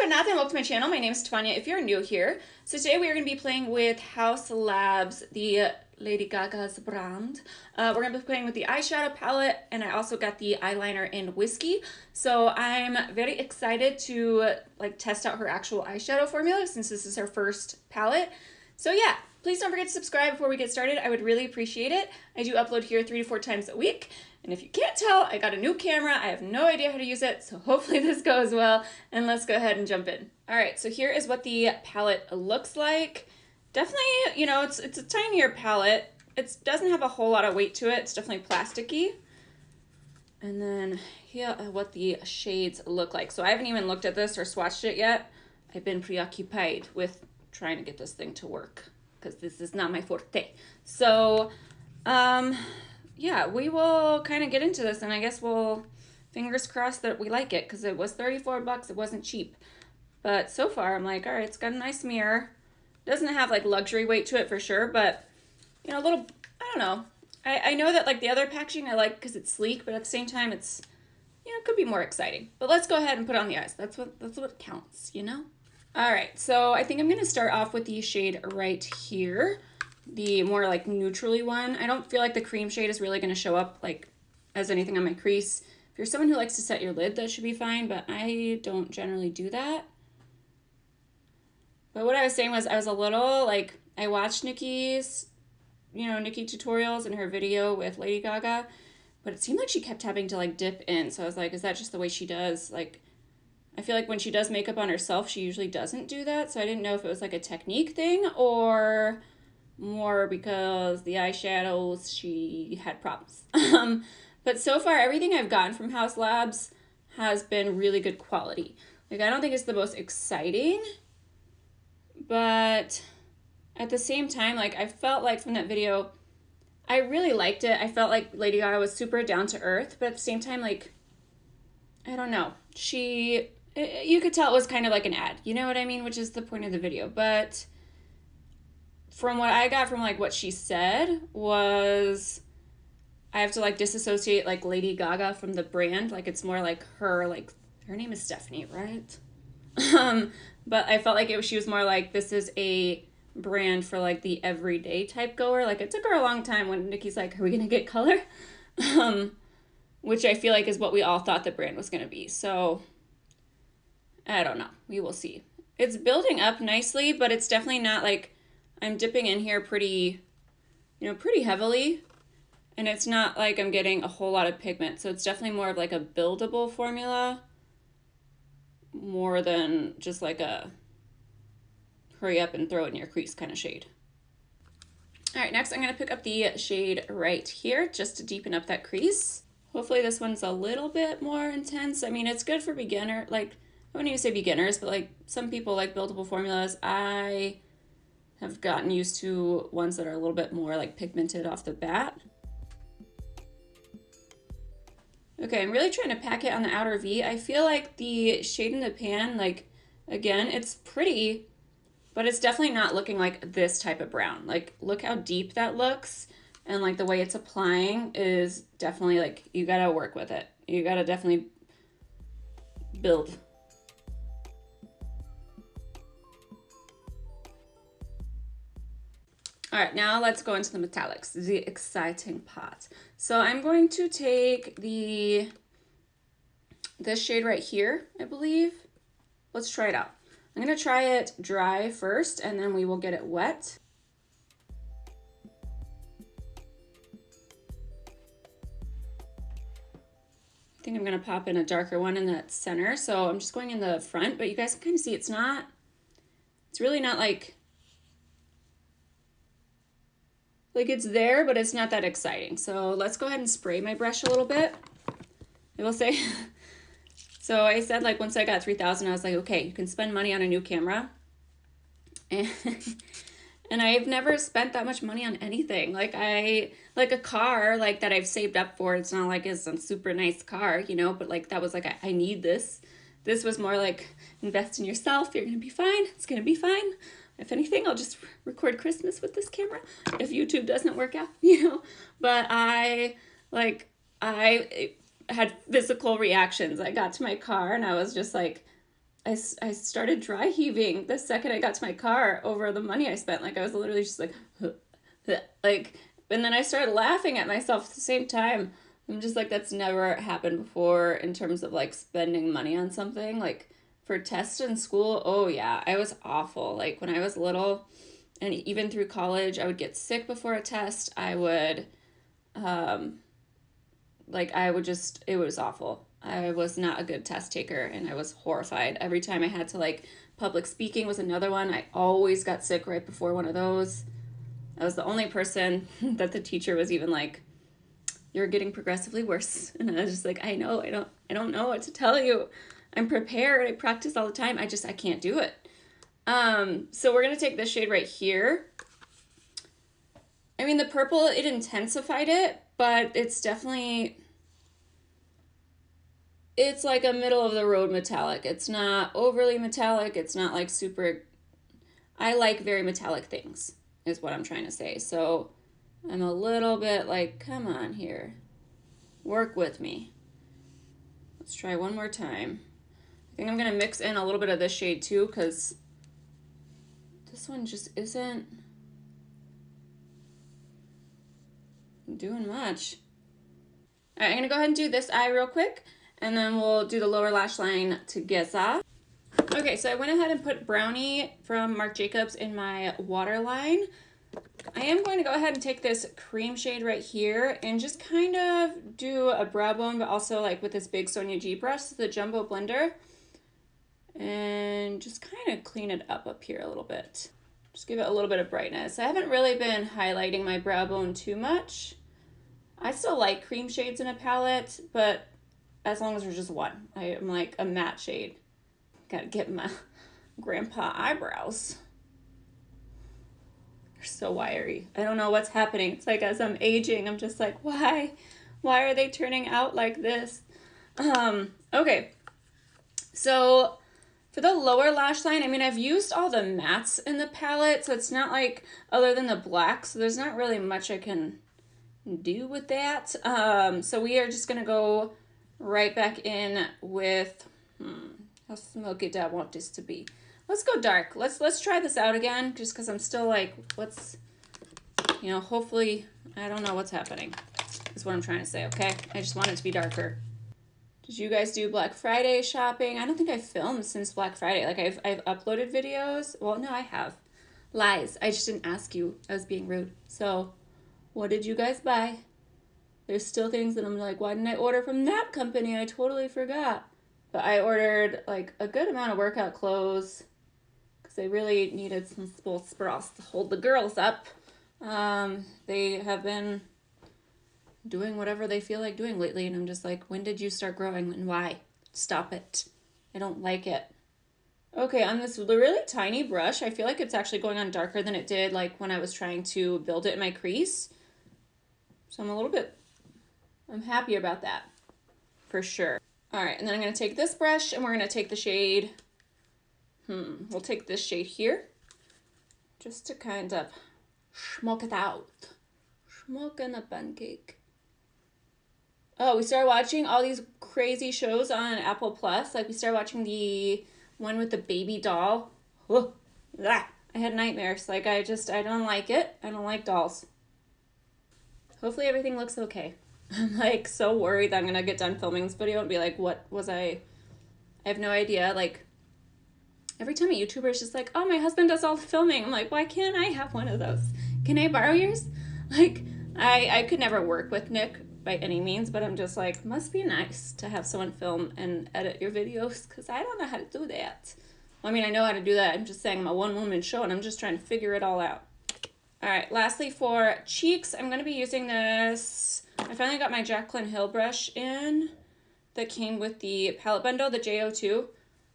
Renata and welcome to my channel. My name is Stefania if you're new here. So today we are going to be playing with Haus Labs, the Lady Gaga's brand. We're going to be playing with the eyeshadow palette, and I also got the eyeliner in Whiskey. So I'm very excited to test out her actual eyeshadow formula since this is her first palette. So yeah, please don't forget to subscribe before we get started. I would really appreciate it. I do upload here 3 to 4 times a week. And if you can't tell, I got a new camera. I have no idea how to use it, so hopefully this goes well. And let's go ahead and jump in. All right, so here is what the palette looks like. Definitely, you know, it's a tinier palette. It doesn't have a whole lot of weight to it. It's definitely plasticky. And then here are what the shades look like. So I haven't even looked at this or swatched it yet. I've been preoccupied with trying to get this thing to work because this is not my forte. So, yeah, we will kind of get into this, and I guess we'll fingers crossed that we like it because it was 34 bucks. It wasn't cheap, but so far I'm like, all right, it's got a nice mirror. Doesn't have like luxury weight to it for sure, but you know, a little, I don't know. I know that like the other packaging I like because it's sleek, but at the same time it's, you know, it could be more exciting. But let's go ahead and put on the eyes. That's what counts, you know? All right, so I think I'm gonna start off with the shade right here. The more like neutrally one. I don't feel like the cream shade is really going to show up like as anything on my crease. If you're someone who likes to set your lid, that should be fine, but I don't generally do that. But what I was saying was I was a little like, I watched Nikki's, you know, Nikki tutorials and her video with Lady Gaga, but it seemed like she kept having to like dip in. So I was like, is that just the way she does? Like, I feel like when she does makeup on herself, she usually doesn't do that. So I didn't know if it was like a technique thing or more because the eyeshadows she had problems. But so far everything I've gotten from Haus Labs has been really good quality. Like, I don't think it's the most exciting, but at the same time, like, I felt like from that video I really liked it. I felt like Lady Gaga was super down to earth, but at the same time, like, I don't know, you could tell it was kind of like an ad, you know what I mean, which is the point of the video. But from what I got from like what she said was I have to like disassociate like Lady Gaga from the brand. Like, it's more like her name is Stephanie, right? But I felt like she was more like, this is a brand for like the everyday type goer. Like, it took her a long time when Nikki's like, are we gonna get color? Which I feel like is what we all thought the brand was gonna be. So I don't know, we will see. It's building up nicely, but it's definitely not like, I'm dipping in here pretty heavily, and it's not like I'm getting a whole lot of pigment. So it's definitely more of like a buildable formula more than just like a hurry up and throw it in your crease kind of shade. All right, next I'm going to pick up the shade right here just to deepen up that crease. Hopefully this one's a little bit more intense. I mean, it's good for beginner, like, I wouldn't even say beginners, but like some people like buildable formulas. I have gotten used to ones that are a little bit more like pigmented off the bat. Okay, I'm really trying to pack it on the outer V. I feel like the shade in the pan, like, again, it's pretty, but it's definitely not looking like this type of brown. Like, look how deep that looks, and like the way it's applying is definitely like, you gotta work with it. You gotta definitely build. All right, now let's go into the metallics, the exciting part. So I'm going to take this shade right here, I believe. Let's try it out. I'm gonna try it dry first, and then we will get it wet. I think I'm gonna pop in a darker one in that center. So I'm just going in the front, but you guys can kind of see it's really not like it's there, but it's not that exciting. So let's go ahead and spray my brush a little bit. I will say, so I said like once I got 3,000, I was like, okay, you can spend money on a new camera. And I've never spent that much money on anything. Like a car like that I've saved up for. It's not like it's some super nice car, you know, but like that was like, I need this. This was more like, invest in yourself. You're going to be fine. It's going to be fine. If anything, I'll just record Christmas with this camera if YouTube doesn't work out, you know. But I had physical reactions. I got to my car and I was just like, I started dry heaving the second I got to my car over the money I spent. Like I was literally just like, like, and then I started laughing at myself at the same time. I'm just like, that's never happened before in terms of like spending money on something. Like for tests in school, oh yeah, I was awful. Like when I was little and even through college, I would get sick before a test. I would, like, I would just, it was awful. I was not a good test taker and I was horrified. Every time I had to, like, public speaking was another one. I always got sick right before one of those. I was the only person that the teacher was even like, you're getting progressively worse. And I was just like, I know, I don't know what to tell you. I'm prepared. I practice all the time. I can't do it. So we're going to take this shade right here. I mean, the purple, it intensified it, but it's definitely, it's like a middle of the road metallic. It's not overly metallic. It's not like super, I like very metallic things is what I'm trying to say. So I'm a little bit like, come on here, work with me. Let's try one more time. I think I'm going to mix in a little bit of this shade too, because this one just isn't doing much. All right, I'm going to go ahead and do this eye real quick, and then we'll do the lower lash line together. Okay, so I went ahead and put Brownie from Marc Jacobs in my waterline. I am going to go ahead and take this cream shade right here and just kind of do a brow bone, but also like with this big Sonia G brush, the Jumbo Blender, and just kind of clean it up here a little bit. Just give it a little bit of brightness. I haven't really been highlighting my brow bone too much. I still like cream shades in a palette, but as long as there's just one. I am like a matte shade. Gotta get my grandpa eyebrows. They're so wiry. I don't know what's happening. It's like as I'm aging, I'm just like, why? Why are they turning out like this? Okay. So for the lower lash line, I mean, I've used all the mattes in the palette, so it's not like, other than the black, so there's not really much I can do with that. So we are just gonna go right back in with, how smoky do I want this to be? Let's go dark. Let's try this out again, just because I'm still like, what's, you know, hopefully, I don't know what's happening, is what I'm trying to say, okay? I just want it to be darker. Did you guys do Black Friday shopping? I don't think I've filmed since Black Friday. Like, I've uploaded videos. Well, no, I have. Lies. I just didn't ask you. I was being rude. So, what did you guys buy? There's still things that I'm like, why didn't I order from that company? I totally forgot. But I ordered, like, a good amount of workout clothes because I really needed some sports bras to hold the girls up. They have been doing whatever they feel like doing lately, and I'm just like, when did you start growing and why? Stop it. I don't like it. Okay, on this really tiny brush, I feel like it's actually going on darker than it did like when I was trying to build it in my crease. So I'm happy about that for sure. All right, and then I'm going to take this brush and we're going to take the shade, we'll take this shade here just to kind of smoke it out. Smoking a pancake. Oh, we started watching all these crazy shows on Apple Plus. Like, we started watching the one with the baby doll. Oh, I had nightmares. Like, I don't like it. I don't like dolls. Hopefully everything looks okay. I'm, like, so worried that I'm going to get done filming this video and be like, what was I have no idea. Like, every time a YouTuber is just like, oh, my husband does all the filming. I'm like, why can't I have one of those? Can I borrow yours? Like, I could never work with Nick by any means, but I'm just like, must be nice to have someone film and edit your videos, because I don't know how to do that. Well, I mean, I know how to do that. I'm just saying I'm a one-woman show, and I'm just trying to figure it all out. All right, lastly for cheeks, I'm going to be using this. I finally got my Jaclyn Hill brush in that came with the palette bundle, the JO2.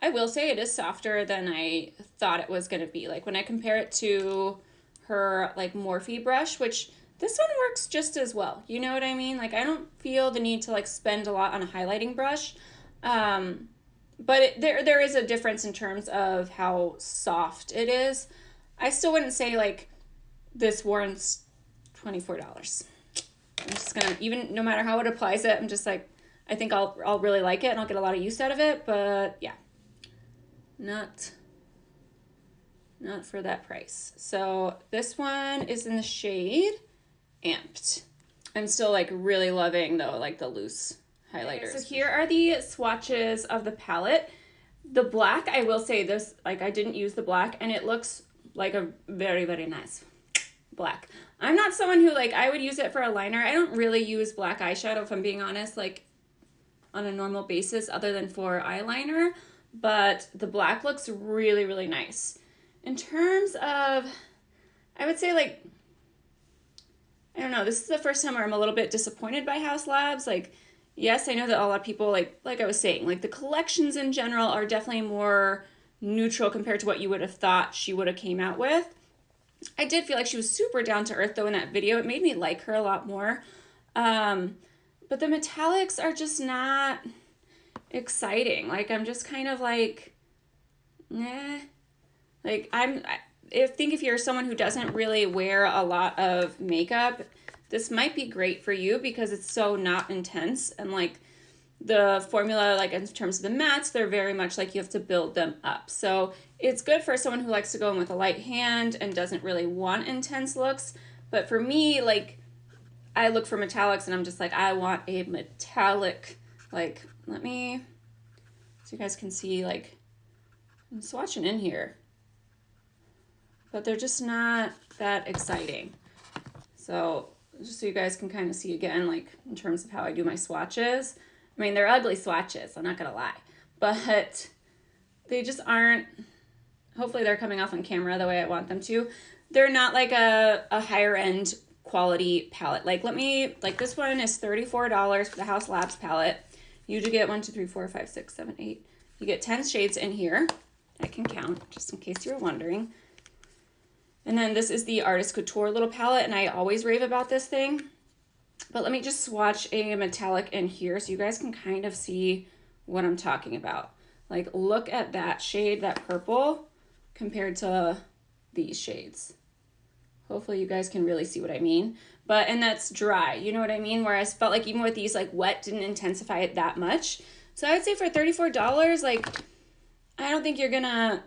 I will say it is softer than I thought it was going to be. Like, when I compare it to her, like, Morphe brush, which this one works just as well. You know what I mean? Like, I don't feel the need to, like, spend a lot on a highlighting brush. But there is a difference in terms of how soft it is. I still wouldn't say, like, this warrants $24. I'm just gonna, even no matter how it applies it, I'm just like, I think I'll really like it and I'll get a lot of use out of it, but yeah. not for that price. So this one is in the shade Amped. I'm still like really loving though, like the loose highlighters. Okay, so here are the swatches of the palette. The black, I will say this, like I didn't use the black and it looks like a very, very nice black. I'm not someone who like, I would use it for a liner. I don't really use black eyeshadow if I'm being honest, like on a normal basis other than for eyeliner, but the black looks really, really nice. In terms of, I would say like, I don't know, this is the first time where I'm a little bit disappointed by Haus Labs. Like, yes, I know that a lot of people, like I was saying, like the collections in general are definitely more neutral compared to what you would have thought she would have came out with. I did feel like she was super down to earth though in that video. It made me like her a lot more. But the metallics are just not exciting. Like, I'm just kind of like, nah. Like, I think if you're someone who doesn't really wear a lot of makeup, this might be great for you because it's so not intense. And like the formula, like in terms of the mattes, they're very much like you have to build them up. So it's good for someone who likes to go in with a light hand and doesn't really want intense looks. But for me, like, I look for metallics and I'm just like, I want a metallic, like, let me, so you guys can see, like, I'm swatching in here. But they're just not that exciting. So just so you guys can kind of see again, like in terms of how I do my swatches. I mean, they're ugly swatches, I'm not gonna lie, but they just aren't, hopefully they're coming off on camera the way I want them to. They're not like a higher end quality palette. Like this one is $34 for the Haus Labs palette. You do get 1, 2, 3, 4, 5, 6, 7, 8. You get 10 shades in here. I can count just in case you were wondering. And then this is the Artist Couture little palette, and I always rave about this thing. But let me just swatch a metallic in here so you guys can kind of see what I'm talking about. Like, look at that shade, that purple, compared to these shades. Hopefully you guys can really see what I mean. But, and that's dry, you know what I mean? Whereas I felt like even with these, like, wet didn't intensify it that much. So I would say for $34, like, I don't think you're gonna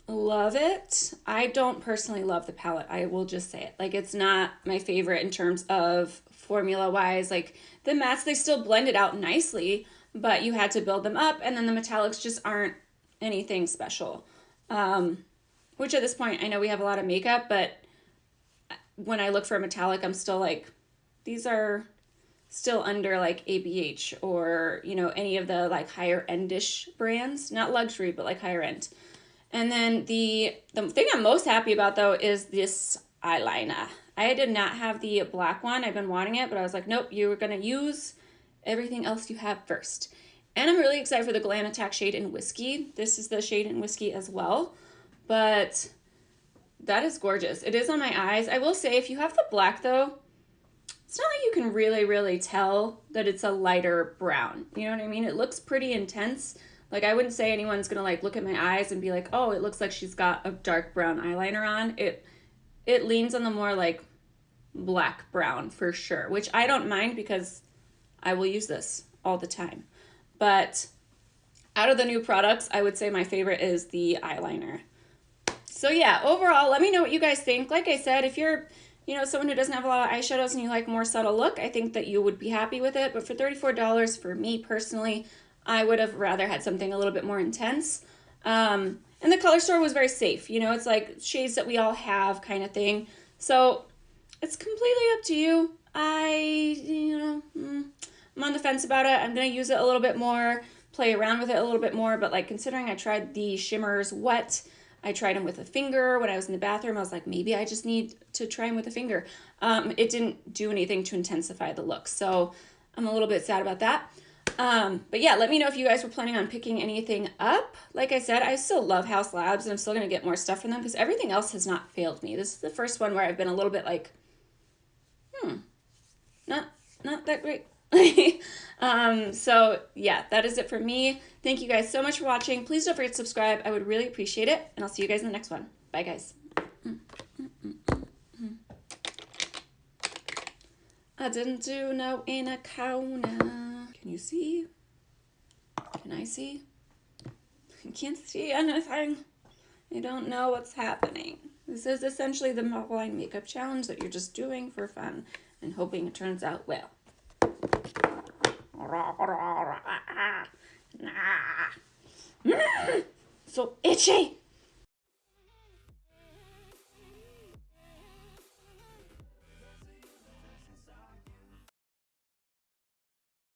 love it. I don't personally love the palette. I will just say it. Like, it's not my favorite in terms of formula wise. Like, the mattes, they still blend it out nicely, but you had to build them up, and then the metallics just aren't anything special. Which at this point, I know we have a lot of makeup, but when I look for a metallic, I'm still like, these are still under like ABH or, you know, any of the like higher end-ish brands, not luxury, but like higher end. And then the thing I'm most happy about though is this eyeliner. I did not have the black one. I've been wanting it, but I was like, nope, you're gonna use everything else you have first. And I'm really excited for the Glam Attack shade in Whiskey. This is the shade in Whiskey as well, but that is gorgeous. It is on my eyes. I will say if you have the black though, it's not like you can really, really tell that it's a lighter brown. You know what I mean? It looks pretty intense. Like, I wouldn't say anyone's gonna like look at my eyes and be like, oh, it looks like she's got a dark brown eyeliner on. It leans on the more like black brown for sure, which I don't mind because I will use this all the time. But out of the new products, I would say my favorite is the eyeliner. So yeah, overall, let me know what you guys think. Like I said, if you're, you know, someone who doesn't have a lot of eyeshadows and you like more subtle look, I think that you would be happy with it. But for $34, for me personally, I would have rather had something a little bit more intense. And the color store was very safe. You know, it's like shades that we all have kind of thing. So it's completely up to you. I'm on the fence about it. I'm going to use it a little bit more, play around with it a little bit more. But like considering I tried the shimmers wet, I tried them with a finger when I was in the bathroom. I was like, maybe I just need to try them with a finger. It didn't do anything to intensify the look. So I'm a little bit sad about that. But yeah, let me know if you guys were planning on picking anything up. Like I said, I still love Haus Labs and I'm still going to get more stuff from them because everything else has not failed me. This is the first one where I've been a little bit like, not that great. So yeah, that is it for me. Thank you guys so much for watching. Please don't forget to subscribe. I would really appreciate it. And I'll see you guys in the next one. Bye guys. I didn't do no inner corner. Can you see? Can I see? I can't see anything. I don't know what's happening. This is essentially the blind makeup challenge that you're just doing for fun and hoping it turns out well. So itchy.